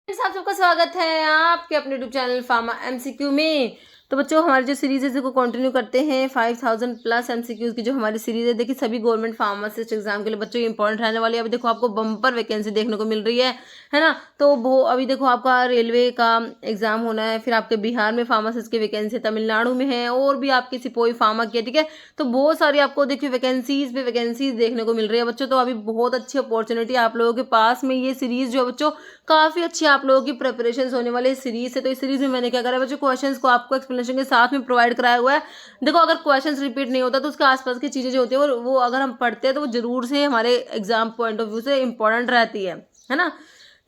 आप सबका स्वागत है आपके अपने यूट्यूब चैनल फार्मा एमसीक्यू में। तो बच्चों हमारी जो सीरीज है इसको कंटिन्यू करते हैं। 5000 प्लस एमसीक्यूज की जो हमारी सीरीज है, देखिए सभी गवर्नमेंट फार्मासिस्ट एग्जाम के लिए बच्चों ये इंपॉर्टेंट रहने वाली है। अभी देखो आपको बम्पर वैकेंसी देखने को मिल रही है ना। तो वो अभी देखो आपका रेलवे का एग्जाम होना है, फिर आपके बिहार में फार्मासिस्ट की वैकेंसी, तमिलनाडु में है, और भी आपकी सिपोई फार्मा की है, ठीक है। तो बहुत सारी आपको देखिए वैकेंसीज पे वैकेंसीज देखने को मिल रही है बच्चों। तो अभी बहुत अच्छी अपॉर्चुनिटी आप लोगों के पास में ये सीरीज जो है बच्चों काफी अच्छी आप लोगों की प्रिपरेशन होने वाली सीरीज है। तो इस सीरीज में मैंने क्या करा है बच्चों, क्वेश्चंस को आपको एक्सप्लेनेशन के साथ में प्रोवाइड कराया हुआ है। देखो अगर क्वेश्चंस रिपीट नहीं होता तो उसके आसपास की चीजें जो होती है वो अगर हम पढ़ते हैं तो वो जरूर से हमारे एग्जाम पॉइंट ऑफ व्यू से इंपॉर्टेंट रहती है ना।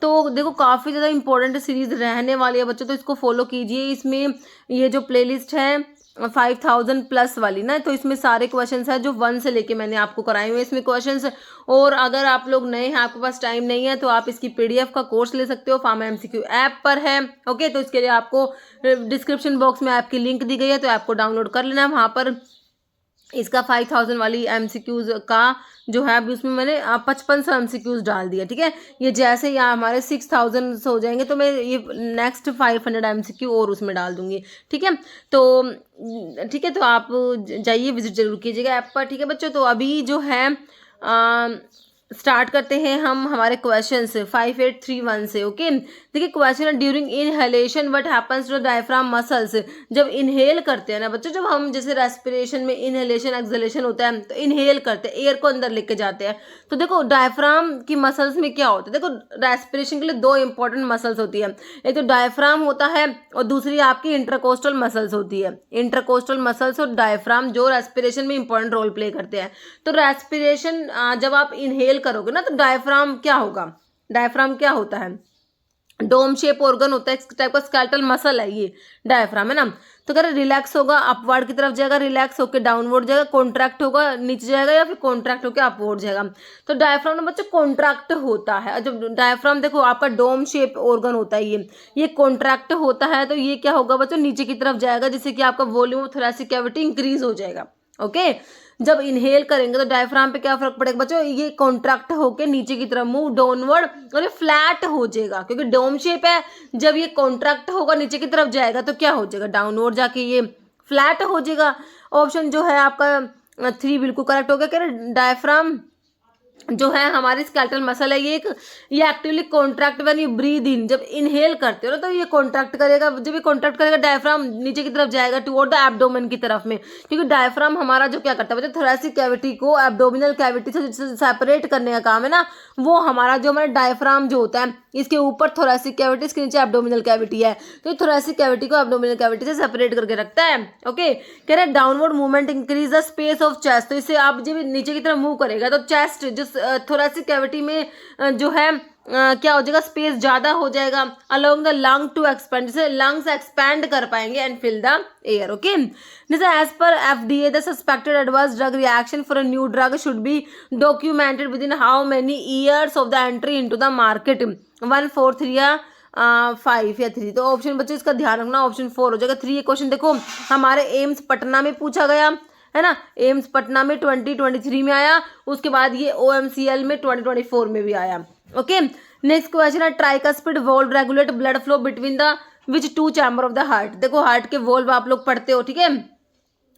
तो देखो काफी ज्यादा इंपॉर्टेंट सीरीज रहने वाली है बच्चों, तो इसको फॉलो कीजिए। इसमें ये जो प्लेलिस्ट है 5000 प्लस वाली ना, तो इसमें सारे क्वेश्चंस है जो 1 से लेके मैंने आपको कराए हुए हैं इसमें क्वेश्चंस। और अगर आप लोग नए हैं, आपके पास टाइम नहीं है, तो आप इसकी पीडीएफ का कोर्स ले सकते हो, फार्मा एमसीक्यू ऐप पर है। ओके, तो इसके लिए आपको डिस्क्रिप्शन बॉक्स में ऐप की लिंक दी गई है, तो ऐप को डाउनलोड कर लेना है। वहाँ पर इसका 5000 वाली एमसीक्यूज का जो है अभी उसमें मैंने 5500 एमसीक्यूज डाल दिया, ठीक है। ये जैसे यहाँ हमारे 6000 हो जाएंगे तो मैं ये नेक्स्ट 500 एमसीक्यू और उसमें डाल दूंगी, ठीक है। तो ठीक है, तो आप जाइए, विजिट जरूर कीजिएगा ऐप पर, ठीक है बच्चों। तो अभी जो है स्टार्ट करते हैं हम हमारे क्वेश्चन से 5831 से। ओके, देखिए question, during inhalation what happens to diaphragm muscles. जब इनहेल करते हैं ना बच्चों, जब हम जैसे रेस्पिरेशन में इनहेलेशन एक्सहेलेशन होता है तो इनहेल करते हैं, एयर को अंदर लेके जाते हैं। तो देखो डायफ्राम की मसल्स में क्या होता है, देखो रेस्पिरेशन के लिए दो इंपॉर्टेंट मसल्स होती है, एक तो डायफ्राम होता है और दूसरी आपकी इंटरकोस्टल मसल्स होती है। इंटरकोस्टल मसल्स और डायफ्राम जो रेस्पिरेशन में इंपॉर्टेंट रोल प्ले करते हैं। तो रेस्पिरेशन जब आप इनहेल करोगे ना तो डायफ्राम क्या होगा, डायफ्राम क्या होता है, डोम शेप ऑर्गन होता है, इस टाइप का स्केलेटल मसल है ये डायफ्राम, है ना। तो अगर रिलैक्स होगा अपवर्ड की तरफ जाएगा, रिलैक्स होकर डाउनवर्ड जाएगा, कॉन्ट्रैक्ट होगा नीचे जाएगा, या फिर कॉन्ट्रैक्ट होकर अपवर्ड जाएगा। तो डायफ्राम ना बच्चों कॉन्ट्रैक्ट होता है। जब डायफ्राम देखो आपका डोम शेप ऑर्गन होता है, ये कॉन्ट्रैक्ट होता है, तो ये क्या होगा बच्चों, नीचे की तरफ जाएगा, जिससे कि आपका volume of thoracic cavity increase हो जाएगा। ओके, जब इनहेल करेंगे तो डायफ्राम पे क्या फर्क पड़ेगा बच्चों, ये कॉन्ट्रैक्ट होके नीचे की तरफ मूव डाउनवर्ड और ये फ्लैट हो जाएगा, क्योंकि डोम शेप है। जब ये कॉन्ट्रैक्ट होगा नीचे की तरफ जाएगा तो क्या हो जाएगा, डाउनवर्ड जाके ये फ्लैट हो जाएगा। ऑप्शन जो है आपका 3 बिल्कुल करेक्ट हो गया। कह रहे डायफ्राम जो है हमारी स्केलेटल मसल है, ये actively contract when you breathe in. जब इनहेल करते हो ना तो ये कॉन्ट्रैक्ट करेगा, जब ये कॉन्ट्रैक्ट करेगा डायफ्राम नीचे की तरफ जाएगा टुवर्ड द एब्डोमेन की तरफ में, क्योंकि डायफ्राम हमारा जो क्या करता है बच्चों, थोरेसिक कैविटी को एब्डोमिनल कैविटी से सेपरेट करने का काम है ना। वो हमारा जो हमारा डायफ्राम जो होता है, इसके ऊपर थोरेसिक कैविटी, इसके नीचे एब्डोमिनल कैविटी है, तो ये थोरेसिक कैविटी को एब्डोमिनल कैविटी से सेपरेट करके रखता है। ओके, कह रहे downward movement increase the space of chest. तो इससे आप जब नीचे की तरफ मूव करेगा तो चेस्ट जो थोरेसिक कैविटी में जो है क्या हो जाएगा, स्पेस ज्यादा हो जाएगा। Along the lung to expand, जैसे लंग्स एक्सपैंड कर पाएंगे and fill the air. Okay, जैसे as per FDA the suspected adverse drug reaction for a new drug should be documented within how many years of the entry into the market, 1 4 3 या 5 या 3। तो option बच्चों इसका ध्यान रखना, option 4 हो जाएगा। 3 ये क्वेश्चन देखो हमारे एम्स पटना में पूछा गया है ना, एम्स पटना में 2023 में आया, उसके बाद ये OMCL में 2024 में भी आया। ओके, नेक्स्ट क्वेश्चन है tricuspid valve regulate blood flow between the which 2 chamber of the heart. देखो हार्ट के वॉल्व आप लोग पढ़ते हो, ठीक है,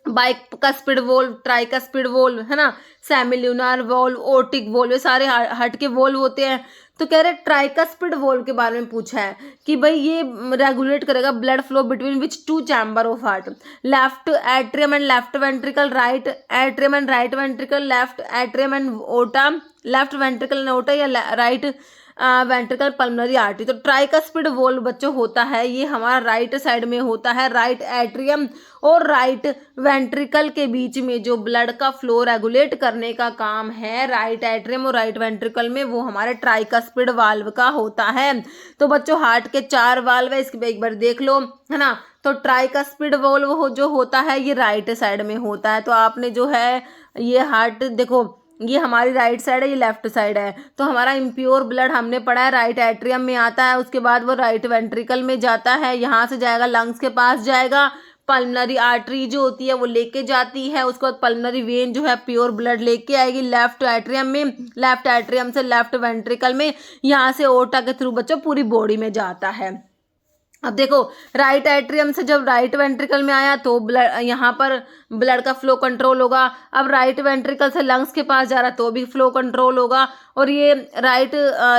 बाइकस्पिड वॉल्व, ट्राइकस्पिड वॉल्व, है ना, सेमिल्यूनर वॉल्व, ओर्टिक वॉल्व, ये सारे हार्ट के वॉल्व होते हैं। तो कह रहे ट्राइकस्पिड वॉल्व के बारे में पूछा है कि भाई ये रेगुलेट करेगा blood flow between which 2 chamber of heart, left atrium and left ventricle, right atrium and right ventricle, left atrium and ओटा, लेफ्ट वेंट्रिकल एंड ओटा, या राइट वेंट्रिकल पल्मोनरी आर्टरी। तो ट्राइकस्पिड वॉल्व बच्चों होता है, ये हमारा राइट साइड में होता है, राइट एट्रियम और राइट वेंट्रिकल के बीच में जो ब्लड का फ्लो रेगुलेट करने का काम है राइट एट्रियम और राइट वेंट्रिकल में, वो हमारे ट्राइकस्पिड वाल्व का होता है। तो बच्चों हार्ट के 4 वाल्व है, इसके एक बार देख लो, है ना। तो ट्राइकस्पिड वॉल्व जो होता है ये राइट साइड में होता है। तो आपने जो है ये हार्ट देखो, ये हमारी राइट साइड है, ये लेफ्ट साइड है। तो हमारा इम्प्योर ब्लड हमने पढ़ा है राइट एट्रियम में आता है, उसके बाद वो राइट वेंट्रिकल में जाता है, यहाँ से जाएगा लंग्स के पास जाएगा, पल्मनरी आर्टरी जो होती है वो लेके जाती है, उसके बाद पल्मनरी वेन जो है प्योर ब्लड लेके आएगी लेफ्ट एट्रियम में, लेफ्ट एट्रियम से लेफ्ट वेंट्रिकल में, यहाँ से ओटा के थ्रू बच्चों पूरी बॉडी में जाता है। अब देखो राइट एट्रियम से जब राइट वेंट्रिकल में आया तो ब्लड, यहाँ पर ब्लड का फ्लो कंट्रोल होगा। अब राइट वेंट्रिकल से लंग्स के पास जा रहा तो भी फ्लो कंट्रोल होगा, और ये राइट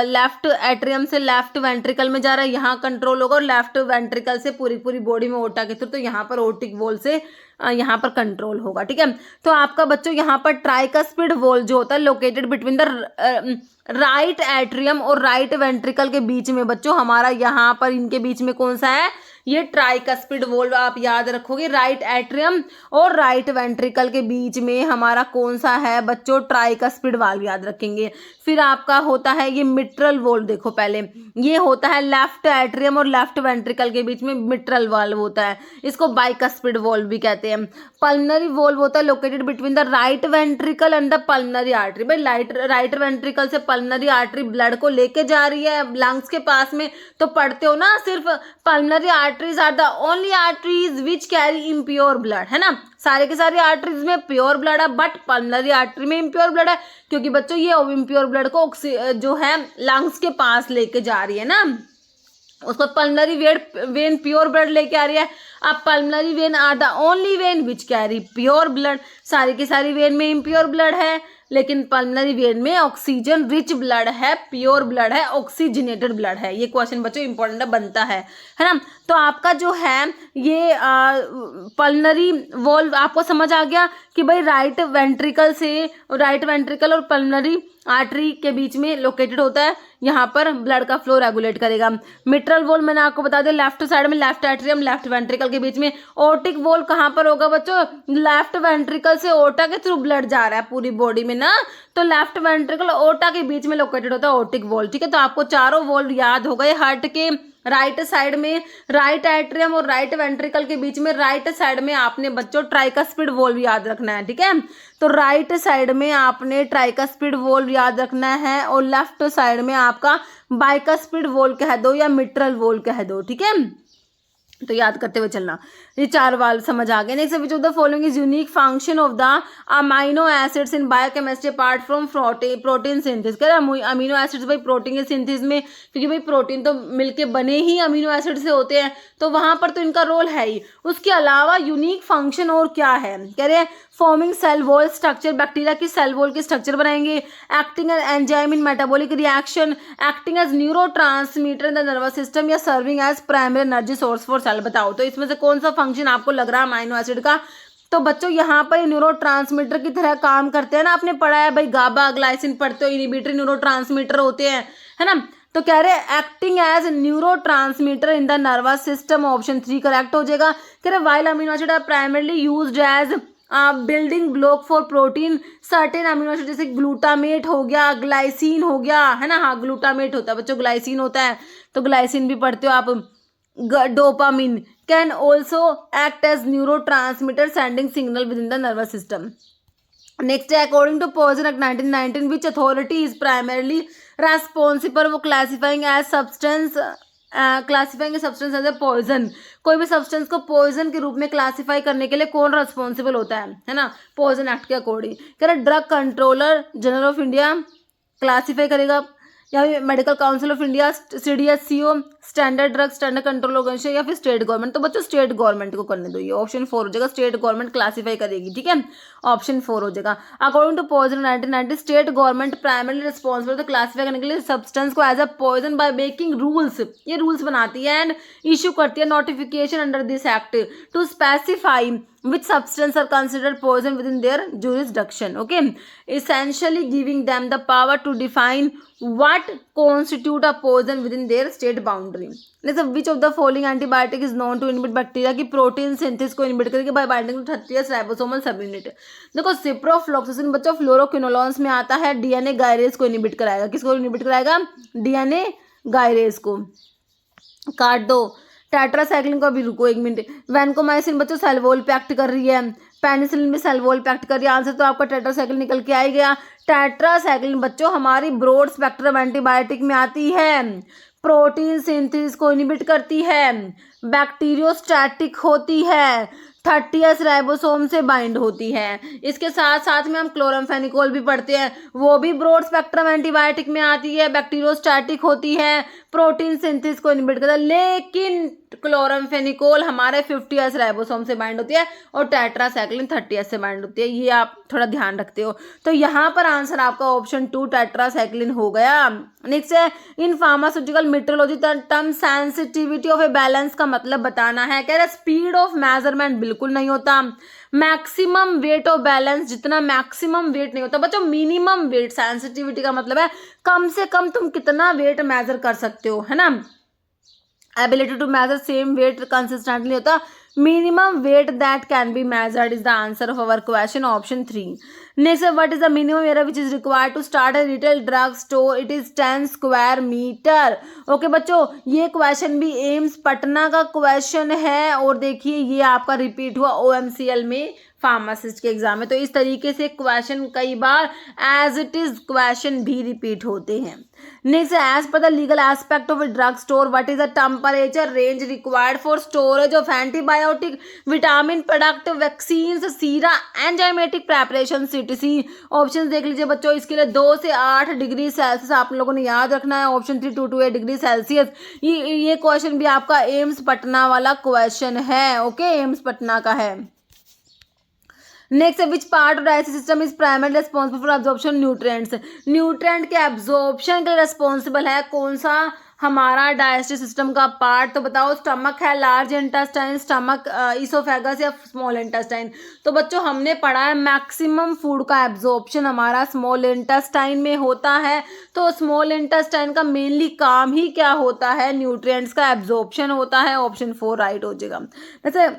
लेफ्ट एट्रियम से लेफ्ट वेंट्रिकल में जा रहा है, यहाँ कंट्रोल होगा, और लेफ्ट वेंट्रिकल से पूरी पूरी बॉडी में ओटा के थ्रू तो यहाँ पर ओटिक वॉल से यहाँ पर कंट्रोल होगा। ठीक है, तो आपका बच्चों यहाँ पर ट्राइकस्पिड वॉल जो होता है located between the right atrium और राइट वेंट्रिकल के बीच में बच्चों, हमारा यहाँ पर इनके बीच में कौन सा है, ये ट्राइकस्पिड वॉल्व आप याद रखोगे। राइट एट्रियम और राइट वेंट्रिकल के बीच में हमारा कौन सा है बच्चों, ट्राइकस्पिड वाल्व याद रखेंगे। फिर आपका होता है ये मिट्रल वॉल्व, देखो पहले ये होता है लेफ्ट एट्रियम और लेफ्ट वेंट्रिकल के बीच में मिट्रल वाल्व होता है, इसको बाइकस्पिड वॉल्व भी कहते हैं। पल्मनरी वॉल्व होता है located between the right ventricle and the pulmonary artery. भाई राइट वेंट्रिकल से पल्मनरी आर्टरी ब्लड को लेके जा रही है लंग्स के पास में, तो पढ़ते हो ना सिर्फ pulmonary arteries are the only arteries which carry impure blood, है ना, सारे के सारे आर्टरीज में प्योर ब्लड है बट पल्मनरी आर्टरी में इम्प्योर ब्लड है, क्योंकि बच्चों ये इम्प्योर ब्लड को जो है लंग्स के पास लेके जा रही है ना, उसको पल्मनरी वेन प्योर ब्लड लेके आ रही है। अब pulmonary vein are the only vein which carry pure blood, सारी की सारी वेन में इम्प्योर ब्लड है, लेकिन पल्मनरी वेन में ऑक्सीजन रिच ब्लड है, प्योर ब्लड है, ऑक्सीजनेटेड ब्लड है। ये क्वेश्चन बच्चों इंपॉर्टेंट बनता है ना। तो आपका जो है ये पल्मनरी वॉल्व आपको समझ आ गया कि भाई राइट वेंट्रिकल और पल्मनरी आर्टरी के बीच में लोकेटेड होता है, यहाँ पर ब्लड का फ्लो रेगुलेट करेगा। मिट्रल वॉल्व मैंने आपको बता दिया लेफ्ट साइड में, लेफ्ट एट्रियम लेफ्ट वेंट्रिकल के बीच में। ओटिक वॉल्व कहाँ पर होगा बच्चों, लेफ्ट वेंट्रिकल से ओटा के थ्रू ब्लड जा रहा है पूरी बॉडी में ना, तो लेफ्ट वेंट्रिकल ओटा के बीच में लोकेटेड होता है ओटिक वॉल्व। ठीक है, तो आपको चारों वॉल्व याद हो गए। हार्ट के राइट साइड में राइट एट्रियम और राइट वेंट्रिकल के बीच में राइट साइड में आपने बच्चों ट्राइकस्पिड वॉल्व याद रखना है। ठीक है, तो राइट साइड में आपने ट्राइकस्पिड वॉल्व याद रखना है, और लेफ्ट साइड में आपका बाइकस्पिड वॉल्व कह दो या मिट्रल वॉल्व कह दो। ठीक है, तो याद करते हुए चलना, ये चार वाल्व समझ आ गए। Next, which of the following is unique function of the amino acids in biochemistry apart from protein synthesis. कह रहे हैं अमीनो एसिड्स भाई प्रोटीन के सिंथेसिस में, क्योंकि भाई प्रोटीन तो मिलके बने ही अमीनो एसिड से होते हैं, तो वहां पर तो इनका रोल है ही। उसके अलावा यूनिक फंक्शन और क्या है, कह रहे हैं forming cell wall structure, bacteria की सेल वॉल की स्ट्रक्चर बनाएंगे, acting as enzyme in metabolic reaction, acting as neurotransmitter in the nervous system, या serving as primary energy source for cell. बताओ तो इसमें से कौन सा फंक्शन आपको लग रहा है अमीनो एसिड का। तो बच्चों यहाँ पर न्यूरोट्रांसमीटर की तरह काम करते हैं ना, आपने पढ़ा है भाई गाबा ग्लाइसिन पढ़ते हो, इनहिबिटरी न्यूरोट्रांसमीटर होते हैं, है ना। तो कह रहे हैं acting as neurotransmitter in the nervous system, option 3 correct हो जाएगा। कह रहे while amino acid are primarily used as building block for protein, certain amino acid जैसे ग्लूटामेट हो गया, ग्लाइसिन हो गया, है ना, हाँ ग्लूटामेट होता है बच्चों, ग्लाइसिन होता है, तो ग्लाइसिन भी पढ़ते हो आप। Dopamine can also act as neurotransmitter sending signal within the nervous system. Next है according to poison act 1919 which authority is primarily responsible for classifying as substance as a poison. कोई भी substance को poison के रूप में classify करने के लिए कौन रेस्पॉन्सिबल होता है ना, पॉइजन एक्ट के अकॉर्डिंग। कह रहे drug controller general of India classify करेगा, या फिर medical council of India, CDSCO, standard drug standard control organisation, या फिर स्टेट गवर्नमेंट। तो बच्चों स्टेट गवर्नमेंट को करने दो, ये ऑप्शन 4 हो जाएगा, स्टेट गवर्नमेंट क्लासिफाई करेगी। ठीक है, ऑप्शन 4 हो जाएगा। According to poison 1990 state government primarily responsible to classify करने के लिए सब्सटेंस को as a poison by making rules, ये रूल्स बनाती है एंड इशू करती है notification under this act to specify which substance are considered poison within their jurisdiction, okay, essentially giving them the power to define what constitute a poison within their state boundary. Next, which of the following antibiotic is known to inhibit bacteria की protein synthesis को inhibit करके by binding to 30 ribosomal subunit. देखो ciprofloxacin बच्चों fluoroquinolones में आता है, DNA gyrase को inhibit कराएगा। किसको इनहिबिट कराएगा, डीएनए गायरेज को। काट दो टेट्रासाइक्लिन को, अभी रुको 1 मिनट। वैनकोमाइसिन बच्चों सेल वॉल पे एक्ट कर रही है, पेनिसिलिन भी सेल वॉल पे एक्ट कर रही है। आंसर तो आपका टेट्रासाइक्लिन निकल के आ ही गया। टेट्रासाइक्लिन बच्चों हमारी ब्रॉड स्पेक्ट्रम एंटीबायोटिक में आती है। प्रोटीन सिंथेसिस को इनहिबिट करती है, बैक्टीरियोस्टैटिक होती है, 30S राइबोसोम से बाइंड होती है। इसके साथ साथ में हम क्लोरामफेनिकोल भी पढ़ते हैं, वो भी ब्रॉड स्पेक्ट्रम एंटीबायोटिक में आती है, बैक्टीरियोस्टैटिक होती है, प्रोटीन सिंथेसिस को इनहिबिट करता है, लेकिन क्लोरामफेनिकोल हमारे 50S राइबोसोम से बाइंड होती है और टेट्रासाइक्लिन 30S से बाइंड होती है। ये आप थोड़ा ध्यान रखते हो। तो यहाँ पर आंसर आपका ऑप्शन 2 टेट्रासाइक्लिन हो गया। नेक्स्ट है, in pharmaceutical metrology term sensitivity of a balance का मतलब बताना है। कह रहे स्पीड ऑफ मेजरमेंट बिल्कुल नहीं होता, मैक्सिमम वेट ऑफ बैलेंस, जितना मैक्सिमम वेट नहीं होता बच्चों, मिनिमम वेट। सेंसिटिविटी का मतलब है कम से कम तुम कितना वेट मेजर कर सकते हो, है ना। Ability to measure same weight consistently होता, minimum weight that can be measured is the answer of our question, option 3. Next, what is the minimum area which is required to start a retail drug store? It is 10 square meter. Okay बच्चों, ये question भी AIIMS Patna का question है और देखिए ये आपका repeat हुआ OMCL में फार्मासिस्ट के एग्जाम में। तो इस तरीके से क्वेश्चन कई बार एज इट इज क्वेश्चन भी रिपीट होते हैं। Next, as per the legal aspect of a drug store what is the temperature range required for storage of antibiotic, vitamin product, vaccine, sera, enzymatic preparation, CTC। Option देख लीजिए बच्चों, इसके लिए 2 से 8 degree Celsius आप लोगों ने याद रखना है। Option 3 2 to 8 degree Celsius. ये क्वेश्चन भी आपका एम्स पटना वाला क्वेश्चन है। ओके, एम्स पटना का है। Next, which part of digestive system is primary responsible for absorption nutrients? Nutrient के एब्जॉर्प्शन के लिए रेस्पॉन्सिबल है कौन सा हमारा डाइजेस्टिव सिस्टम का पार्ट? तो बताओ, स्टमक है, लार्ज इंटेस्टाइन, स्टमक, इसोफेगस या स्मॉल इंटेस्टाइन? तो बच्चों हमने पढ़ा है मैक्सिमम फूड का एब्जॉर्प्शन हमारा स्मॉल इंटेस्टाइन में होता है। तो स्मॉल इंटेस्टाइन का मेनली काम ही क्या होता है? न्यूट्रिएंट्स का एब्जॉर्प्शन होता है। ऑप्शन 4 राइट हो जाएगा। वैसे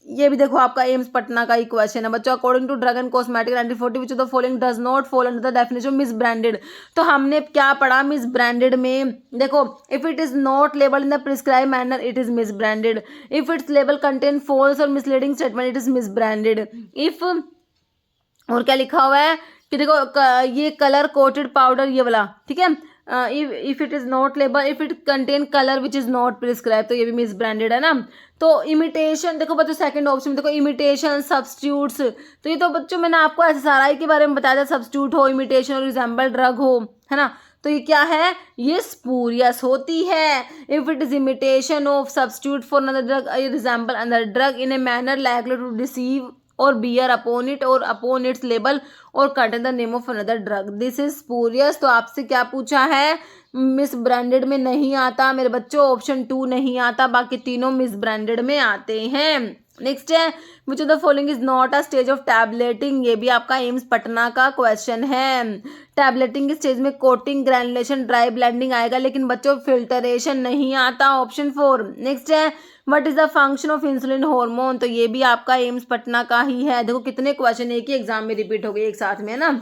ये भी देखो आपका एम्स पटना का ही क्वेश्चन है बच्चों। According to drug and cosmetic 1940 which of the following does not fall under the definition of misbranded? तो हमने क्या पढ़ा मिस ब्रांडेड में? देखो, if it is not label in the prescribe manner it is misbranded, if its label contain false और misleading statement it is misbranded. If, और क्या लिखा हुआ है कि देखो ये कलर कोटेड पाउडर ये वाला, ठीक है, if it is not label, if it contain colour which is not prescribe, तो ये भी मिस ब्रांडेड है ना। तो इमिटेशन, देखो बच्चों सेकंड ऑप्शन में देखो इमिटेशन, सब्स्टिट्यूट्स, तो ये तो बच्चों मैंने आपको SSRI के बारे में बताया था, सब्स्टिट्यूट हो, इमिटेशन और रिजेंबल ड्रग हो, है ना। तो ये क्या है? ये स्पूरियस होती है। If it is imitation of substitute for another drug, resemble another drug in a manner likely to deceive और बियर अपॉन इट और अपॉन इट्स लेबल और contain the name of another drug, this is spurious. तो आपसे क्या पूछा है? Miss branded में नहीं आता मेरे बच्चों, ऑप्शन 2 नहीं आता, बाकी तीनों मिस ब्रांडेड में आते हैं। नेक्स्ट है, विच of the following is not a stage of tableting? ये भी आपका एम्स पटना का क्वेश्चन है। टैबलेटिंग के स्टेज में कोटिंग, ग्रैनुलेशन, ड्राई ब्लेंडिंग आएगा, लेकिन बच्चों फिल्टरेशन नहीं आता, ऑप्शन 4। नेक्स्ट है, what is the function of insulin hormone? तो ये भी आपका एम्स पटना का ही है। देखो कितने क्वेश्चन एक ही एग्जाम में रिपीट हो गए एक साथ में, है ना।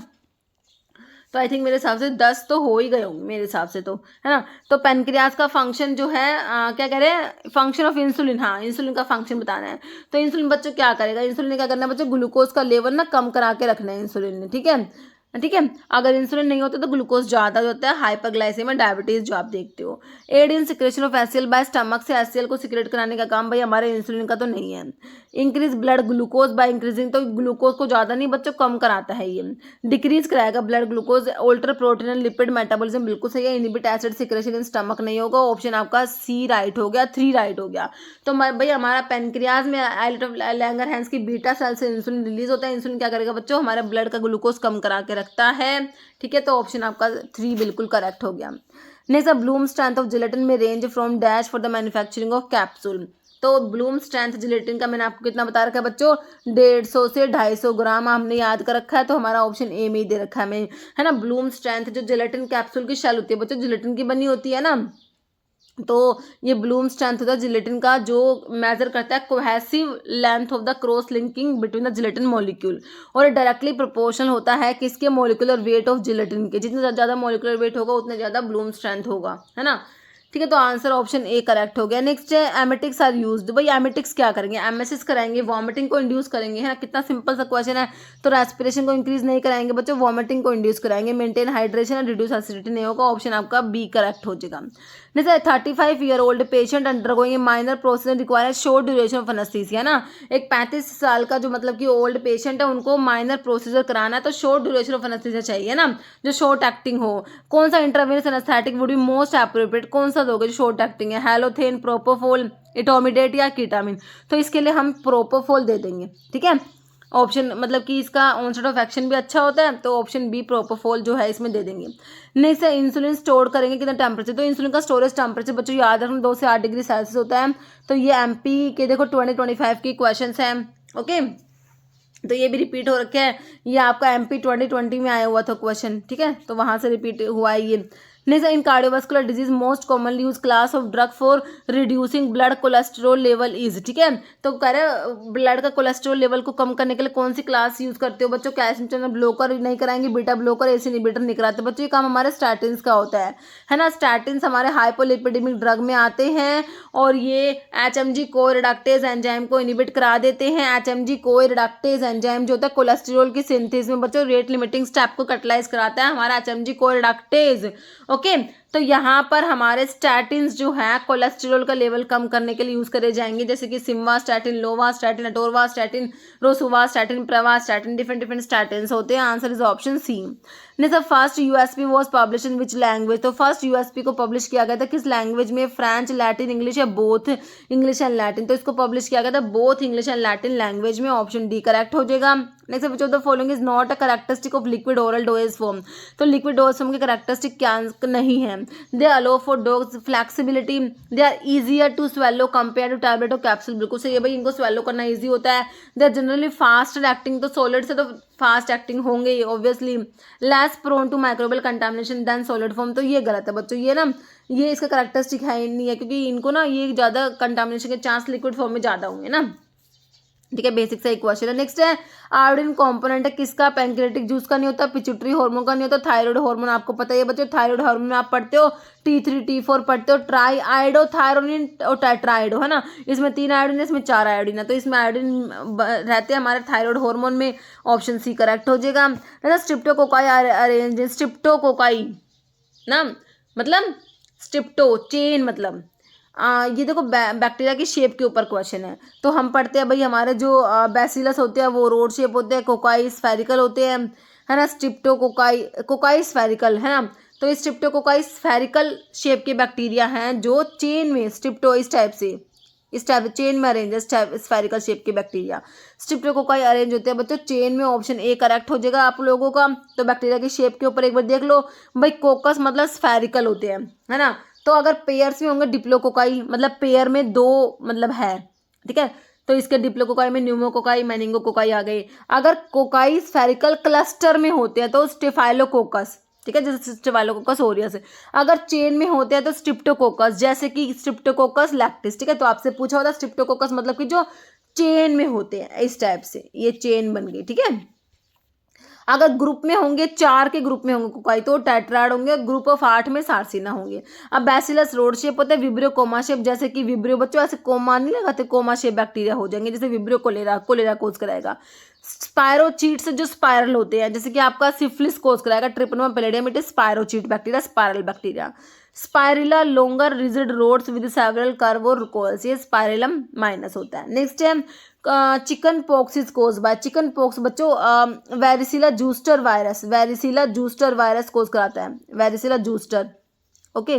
तो आई थिंक मेरे हिसाब से 10 तो हो ही गए होंगे मेरे हिसाब से, तो है ना। तो पेनक्रियास का फंक्शन जो है क्या कह रहे हैं? फंक्शन ऑफ इंसुलिन, हाँ इंसुलिन का फंक्शन बताना है। तो इंसुलिन बच्चों क्या करेगा? इंसुलिन ने क्या करना है बच्चों? ग्लूकोज का लेवल ना कम करा के रखना है इंसुलिन ने, ठीक है। ठीक है, अगर इंसुलिन नहीं होता तो ग्लूकोज ज़्यादा होता है, हाइपरग्लाइसेमिया, डायबिटीज जो आप देखते हो। Aid in secretion of HCl by stomach, से HCl को सिक्रेट कराने का काम भाई हमारे इंसुलिन का तो नहीं है। Increase blood glucose by increasing, तो ग्लूकोज को ज़्यादा नहीं बच्चों कम कराता है ये। डिक्रीज कराएगा blood glucose, alter protein and lipid metabolism, बिल्कुल सही है। Inhibit acid secretion in stomach नहीं होगा, ऑप्शन आपका C राइट हो गया, 3 राइट हो गया। तो भाई हमारा पेनक्रियाज में आइलेट ऑफ लैंगरहैंस की बीटा सेल से इंसुलिन रिलीज होता है। इंसुलिन क्या करेगा बच्चों? हमारे ब्लड का ग्लूकोज कम करा के रखता है, ठीक है। तो ऑप्शन आपका 3 बिल्कुल करेक्ट हो गया। Next, bloom strength of gelatin में range from dash for the manufacturing of capsule. तो ब्लूम स्ट्रेंथ जिलेटिन का मैंने आपको कितना बता रखा है बच्चों? 150 से 250 ग्राम हमने याद कर रखा है। तो हमारा ऑप्शन ए में ही दे रखा है हमें, है ना। ब्लूम स्ट्रेंथ जो जिलेटिन कैप्सूल की शेल होती है बच्चों, जिलेटिन की बनी होती है ना, तो ये ब्लूम स्ट्रेंथ होता है जिलेटिन का, जो मेजर करता है cohesive length of the cross linking between the gelatin molecule, और डायरेक्टली प्रोपोर्शनल होता है किसके? मॉलिक्यूलर वेट ऑफ जिलेटिन के। जितना ज़्यादा मॉलिक्यूलर वेट होगा उतना ज़्यादा ब्लूम स्ट्रेंथ होगा, है ना। ठीक ठीक है, तो आंसर ऑप्शन ए करेक्ट हो गया। नेक्स्ट है एमेटिक्स आर यूज्ड। भाई एमेटिक्स क्या करेंगे, एमएसएस कराएंगे, वॉमिटिंग को इंड्यूस करेंगे, है ना, कितना सिंपल सा क्वेश्चन है। तो रेस्पिरेशन को इंक्रीज नहीं कराएंगे बच्चों, वॉमिटिंग को इंड्यूस कराएंगे, मेंटेन हाइड्रेशन और रिड्यूस एसिडिटी नहीं होगा, ऑप्शन आपका बी करेक्ट हो जाएगा। जैसे 35-year-old patient undergoing minor procedure require short duration of anaesthesia, ना, एक 35 साल का जो मतलब कि ओल्ड पेशेंट है उनको माइनर प्रोसीजर कराना है तो शॉर्ट ड्यूरेशन ऑफ एनेस्थीसिया चाहिए ना, जो शॉर्ट एक्टिंग हो। कौन सा intravenous anaesthetic would be most appropriate, कौन सा दोगे जो शॉर्ट एक्टिंग है, हेलोथेन, प्रोपोफोल, इटोमिडेट या कीटामिन। तो इसके लिए हम प्रोपोफोल दे देंगे, ठीक है। ऑप्शन मतलब कि इसका ऑनसेट ऑफ एक्शन भी अच्छा होता है, तो ऑप्शन बी प्रोपोफोल जो है इसमें दे देंगे। नेक्स्ट है इंसुलिन स्टोर करेंगे कितना टेम्परेचर, तो इंसुलिन का स्टोरेज टेम्परेचर बच्चों याद रखना 2 से 8 डिग्री सेल्सियस होता है। तो ये एमपी के देखो 2025 की क्वेश्चन है, ओके, तो ये भी रिपीट हो रखे हैं, ये आपका एमपी 2020 में आया हुआ था क्वेश्चन, ठीक है, तो वहां से रिपीट हुआ है ये। Next in cardiovascular disease most commonly use class of drug for reducing blood cholesterol level is, ठीक है, तो कह रहे ब्लड का कोलेस्ट्रॉल लेवल को कम करने के लिए कौन सी क्लास यूज करते हो बच्चों, कैल्शियम चैनल ब्लॉकर नहीं कराएंगे, बीटा ब्लॉकर, एसी इनहिबिटर नहीं कराते बच्चों, ये काम हमारे स्टैटिन्स का होता है ना। स्टैटिन्स हमारे हाइपोलिपिडेमिक ड्रग में आते हैं और ये एचएमजी को रिडक्टेज एंजाइम को इनहिबिट करा देते हैं। एचएमजी को रिडक्टेज एंजाइम जो होता है कोलेस्ट्रॉल की सिंथेसिस में बच्चों रेट लिमिटिंग स्टेप को कैटलाइज कराता है हमारा एचएमजी को रिडक्टेज, ओके। तो यहाँ पर हमारे स्टैटिन्स जो है कोलेस्ट्रॉल का लेवल कम करने के लिए यूज करे जाएंगे, जैसे कि simvastatin, lovastatin, atorvastatin, rosuvastatin, pravastatin, different statins होते हैं। Answer is option C. Next first USP was publish in which language, तो फर्स्ट यूएसपी को पब्लिश किया गया था किस लैंग्वेज में, फ्रेंच, लैटिन, इंग्लिश या बोथ इंग्लिश एंड लैटिन, तो इसको पब्लिश किया गया था both English and Latin language में, ऑप्शन डी करेक्ट हो जाएगा। Next which of the following is not a characteristic of liquid oral dosage form, तो लिक्विड डोज फॉर्म के कैरेक्टरिस्टिक क्या नहीं है। They allow for dose flexibility, they are easier to swallow compare to tablet और capsule, बिल्कुल सही है भाई, इनको स्वेलो करना ईजी होता है। They are generally fast acting, तो सॉलिड से तो फास्ट एक्टिंग होंगे ही obviously. Less prone to microbial contamination than solid form, तो ये गलत है बच्चों, ये ना ये इसका कैरेक्टरिस्टिक है ही नहीं है, क्योंकि इनको ना ये ज़्यादा कंटामिनेशन के चांस लिक्विड फॉर्म में ज़्यादा होंगे ना, ठीक है, बेसिक सा एक क्वेश्चन है। नेक्स्ट है आयोडीन कंपोनेंट है किसका, पैंक्रियाटिक जूस का नहीं होता, पिट्यूटरी हार्मोन का नहीं होता, थायराइड हार्मोन आपको पता ही है बच्चों, थायराइड हार्मोन में आप पढ़ते हो T3 T4 पढ़ते हो, ट्राई आयोडोथायरोनिन और टेट्राइडो, है ना, इसमें 3 आयोडीन है, इसमें 4 आयोडीन है, तो इसमें आयोडीन रहते हैं हमारे थायराइड हार्मोन में, ऑप्शन सी करेक्ट हो जाएगा। स्ट्रिप्टोकोकाई अरेंज, स्ट्रिप्टोकोकाई ना मतलब स्ट्रिप्टो चेन मतलब ये देखो बैक्टीरिया की शेप के ऊपर क्वेश्चन है, तो हम पढ़ते हैं भाई हमारे जो बैसिलस होते हैं वो रोड शेप होते हैं, कोकाई स्फेरिकल होते हैं, है ना, कोकाई स्फेरिकल, है ना, तो ये स्ट्रिप्टोकोकाई स्फेरिकल शेप के बैक्टीरिया हैं जो चेन में स्ट्रिप्टो इस टाइप चेन में अरेंज है, स्फेरिकल शेप के बैक्टीरिया स्ट्रिप्टोकोकाई अरेंज होते हैं बच्चों चेन में, ऑप्शन ए करेक्ट हो जाएगा आप लोगों का। तो बैक्टीरिया की शेप के ऊपर एक बार देख लो भाई, कोकस मतलब स्फेरिकल होते हैं, है ना, तो अगर पेयर्स में होंगे डिप्लोकोकाई मतलब पेयर में 2 मतलब है, ठीक है, तो इसके डिप्लोकोकाई में न्यूमोकोकाई मेनिंगोकोकाई आ गई। अगर कोकाई स्फेरिकल क्लस्टर में होते हैं तो स्टेफाइलोकोकस, ठीक है, जैसे स्टेफाइलोकोकस ओरियस है। अगर चेन में होते हैं तो स्ट्रिप्टोकोकस, जैसे कि स्ट्रिप्टोकोकस लैक्टिस, ठीक है, तो आपसे पूछा होता स्ट्रिप्टोकोकस मतलब कि जो चेन में होते हैं, इस टाइप से ये चेन बन गई, ठीक है। अगर ग्रुप में होंगे 4 के ग्रुप में होंगे कोकाई तो टेट्राड होंगे, ग्रुप ऑफ 8 में सार्सिना होंगे। अब बैसिलस रोड शेप होता है, विब्रियो कोमा शेप, जैसे कि विब्रियो बच्चों ऐसे कोमा नहीं लगाते, कोमा शेप बैक्टीरिया हो जाएंगे, जैसे विब्रियो कोलेरा कोज कराएगा। स्पायरोचीट से जो स्पायरल होते हैं, जैसे कि आपका सिफिलिस कोज कराएगा, Treponema pallidum, it is spirochete bacteria, spiral bacteria. Spirilla longer rigid rods with several curve और कोल्स, ये स्पायरिलम माइनस होता है। नेक्स्ट है chicken pox is cause by, chicken pox बच्चों वेरिसिला जूस्टर वायरस कोज कराता है, वेरिसिला zoster, okay,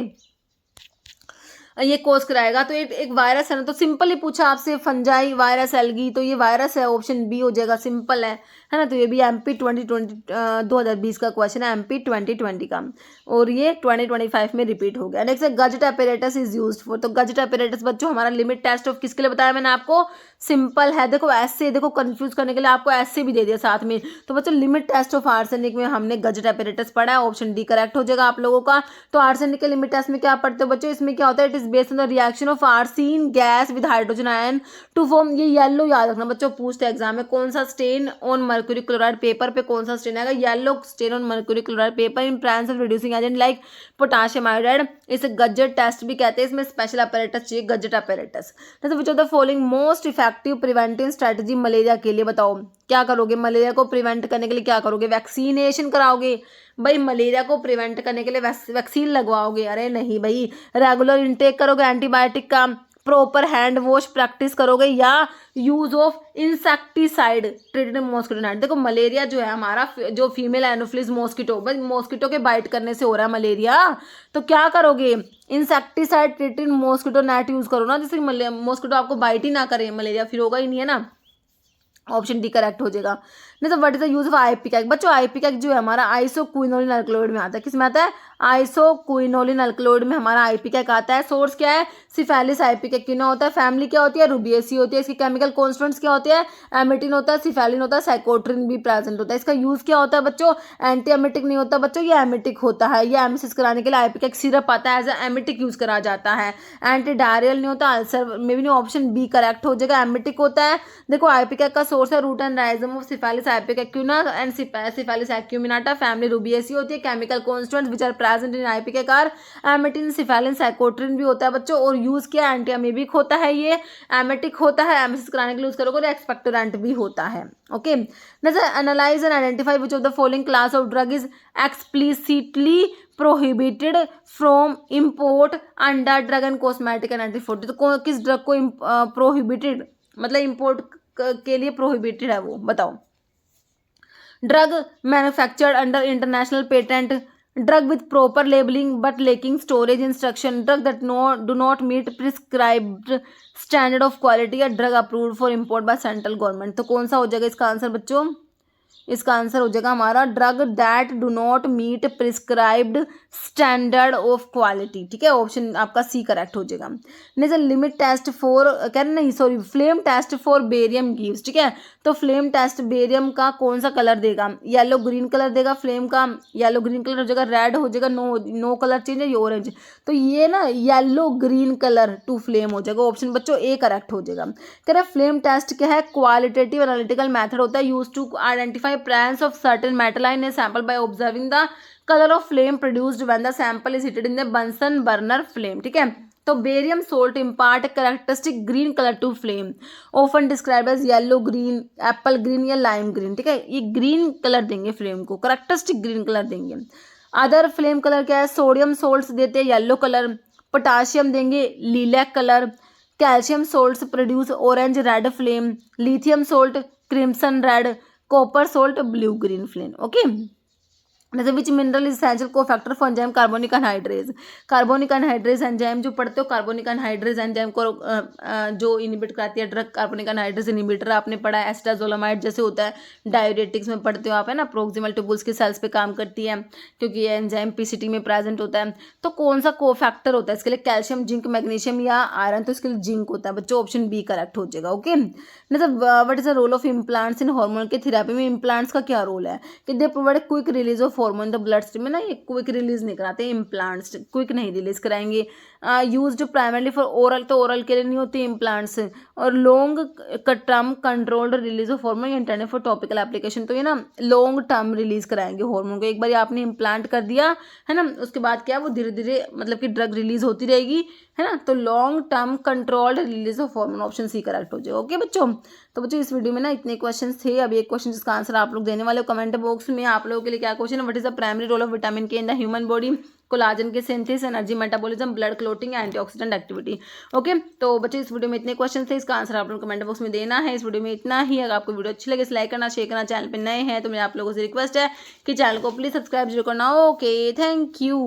ये कोज कराएगा। तो एक वायरस है ना, तो सिंपल ही पूछा आपसे फंजाई वायरस एल्गी, तो ये वायरस है, ऑप्शन बी हो जाएगा, सिंपल है ना, तो ये भी एमपी 2020 का क्वेश्चन है, एमपी 2020 का, और ये 2025 में रिपीट हो गया। नेक्स्ट है gazette apparatus is used for, तो गजट अपैरेटस बच्चों हमारा लिमिट टेस्ट ऑफ किसके लिए बताया मैंने आपको, सिंपल है, देखो ऐसे देखो कंफ्यूज करने के लिए आपको ऐसे भी दे दिया साथ में, तो बच्चों लिमिट टेस्ट ऑफ आर्सेनिक में हमने गजट अपैरेटस पढ़ा है, ऑप्शन डी करेक्ट हो जाएगा आप लोगों का। तो आर्सेनिक के लिमिट टेस्ट में क्या पढ़ते हो बच्चों, इसमें क्या होता है, it is based on the reaction of arsine gas with hydrogen ion to form, ये येलो याद रखना बच्चों, पूछते हैं एग्जाम में, कौन सा stain on mercury chloride paper पे कौन सा स्टेन आएगा, yellow stain on mercury chloride paper in presence of reducing agent like potassium iodide. इसे गजेट टेस्ट भी कहते हैं, इसमें स्पेशल अपैरेटस चाहिए, Gutzeit apparatus. Which of the following most effective preventive strategy malaria के लिए, बताओ क्या करोगे मलेरिया को प्रिवेंट करने के लिए, क्या करोगे, वैक्सीनेशन कराओगे भाई, मलेरिया को प्रिवेंट करने के लिए वैक्सीन लगवाओगे, अरे नहीं भाई, रेगुलर इनटेक करोगे एंटीबायोटिक का, प्रॉपर हैंड वॉश प्रैक्टिस करोगे, या use of insecticide treated mosquito net. देखो मलेरिया जो है हमारा, जो फीमेल एनोफिलिस मॉस्किटो के बाइट करने से हो रहा है मलेरिया, तो क्या करोगे, insecticide treated mosquito net use करो ना, जिससे मॉस्किटो आपको बाइट ही ना करे, मलेरिया फिर होगा ही नहीं, है ना। ऑप्शन डी करेक्ट हो जाएगा। नहीं तो what is the use of ipecac, बच्चों आईपीकैक जो है हमारा आइसोक्विनोलिन अल्कलॉइड में आता है, किस में आता है, आइसोक्विनोलिन अल्कलॉइड में हमारा आईपीकैक आता है। सोर्स क्या है, सिफेलिस आईपीकैक क्यों होता है, फैमिली क्या होती है, रुबिएसी होती है, इसके केमिकल कॉन्स्टेंट्स क्या होते हैं, एमिटिन होता है, सिफेलिन होता है, साइकोट्रिन भी प्रेजेंट होता है। इसका यूज क्या होता है बच्चों, एंटी एमिटिक नहीं होता बच्चों, ये एमिटिक होता है, ये एमिसिस कराने के लिए आईपीकैक सिरप आता है, एज ए एमिटिक यूज करा जाता है। एंटी डायरियल नहीं होता, अल्सर में भी नहीं, ऑप्शन बी करेक्ट हो जाएगा, एमिटिक होता है। देखो आईपीकैक का सोर्स है root and rhizome of Cephaelis ipecacuanha and Cephaelis acuminata, family Rubiaceae होती है। Chemical constituents which are present in ipecac are emetine, cephaeline, psychotrine भी होता है बच्चों, और यूज किया एंटी अमीबिक होता है, ये एमिटिक होता है, एमिसिस कराने के लिए यूज करोगे, और एक्सपेक्टोरेंट भी होता है। Okay, next analyse and identify which of the following class of drug is explicitly prohibited from import under drug and cosmetic and एंटी-40। तो किस ड्रग को प्रोहिबिटेड मतलब इम्पोर्ट के लिए प्रोहिबिटेड है वो, बताओ। Drug manufactured under international patent, drug with proper labelling but lacking storage instruction, drug that do not meet prescribed standard of quality, या drug approved for import by central government. तो कौन सा हो जाएगा इसका आंसर बच्चों, इसका आंसर हो जाएगा हमारा drug that do not meet prescribed standard of quality. ठीक है, ऑप्शन आपका सी करेक्ट हो जाएगा। Next limit test for flame test for barium gives. ठीक है, तो फ्लेम टेस्ट बेरियम का कौन सा कलर देगा, येलो ग्रीन कलर देगा, फ्लेम का येलो ग्रीन कलर हो जाएगा, रेड हो जाएगा, नो कलर चेंज है, ये ऑरेंज, तो ये ना yellow green colour to flame हो जाएगा, ऑप्शन बच्चों ए करेक्ट हो जाएगा। कह रहे फ्लेम टेस्ट क्या है, क्वालिटेटिव एनालिटिकल मेथड होता है use to identify presence of certain metal in a sample by observing the color of flame produced when the sample is heated in the Bunsen burner flame। ठीक है, तो barium salt impart characteristic green colour to flame, often describe as yellow green, apple green या lime green. ठीक है, ये green colour देंगे flame को, characteristic green colour देंगे। अदर फ्लेम कलर क्या है, सोडियम सोल्ट्स देते हैं येलो कलर, पोटाशियम देंगे lilac colour, calcium salts produce orange red flame, lithium salt crimson red, copper salt blue green flame. Okay, जैसे which mineral is essential cofactor for enzyme carbonic anhydrase. Carbonic anhydrase enzyme जो पढ़ते हो, carbonic anhydrase enzyme को जो inhibit कराती है drug, carbonic anhydrase inhibitor आपने पढ़ा है, एस्टाजोलामाइड जैसे होता है, डायूरेटिक्स में पढ़ते हो आप, है ना, प्रोक्सिमल ट्यूबुल्स के सेल्स पे काम करती है क्योंकि ये एंजाइम पीसीटी में प्रेजेंट होता है। तो कौन सा कोफैक्टर होता है इसके लिए, कैल्शियम, जिंक, मैग्नीशियम या आयरन, तो इसके लिए जिंक होता है बच्चों, ऑप्शन बी करेक्ट हो जाएगा। ओके, मतलब what is the role of implants in hormone के थेरेपी में, इम्प्लांट्स का क्या रोल है कि they provide quick release of hormone the blood stream में ना, ये क्विक रिलीज नहीं कराते इम्प्लांट्स, क्विक नहीं रिलीज कराएंगे। यूज्ड प्राइमरली फॉर ओरल, तो ओरल के लिए नहीं होते इम्प्लांट्स, और long term controlled release of hormone internet for topical application, तो ये ना लॉन्ग टर्म रिलीज कराएंगे हार्मोन को, एक बार आपने इम्प्लांट कर दिया है ना, उसके बाद क्या वो धीरे धीरे मतलब कि ड्रग रिलीज होती रहेगी, है ना, तो long term controlled release of hormone, option C correct हो जाएगा। ओके बच्चों, तो बच्चों इस वीडियो में ना इतने क्वेश्चन थे, अभी एक क्वेश्चन जिसका आंसर आप लोग देने वाले हो कमेंट बॉक्स में। आप लोगों के लिए क्या क्वेश्चन है, what is the primary role of vitamin K in the human body, collagen के synthesis, energy metabolism, blood clotting, antioxidant activity. Okay, तो बच्चों इस वीडियो में इतने क्वेश्चन थे, इसका आंसर आप लोग कमेंट बॉक्स में देना है। इस वीडियो में इतना ही, अगर आपको वीडियो अच्छी लगे इसे लाइक करना, शेयर करना, चैनल पर नए हैं तो मेरे आप लोगों से रिक्वेस्ट है कि चैनल को प्लीज सब्सक्राइब जरूर करना। Okay, thank you.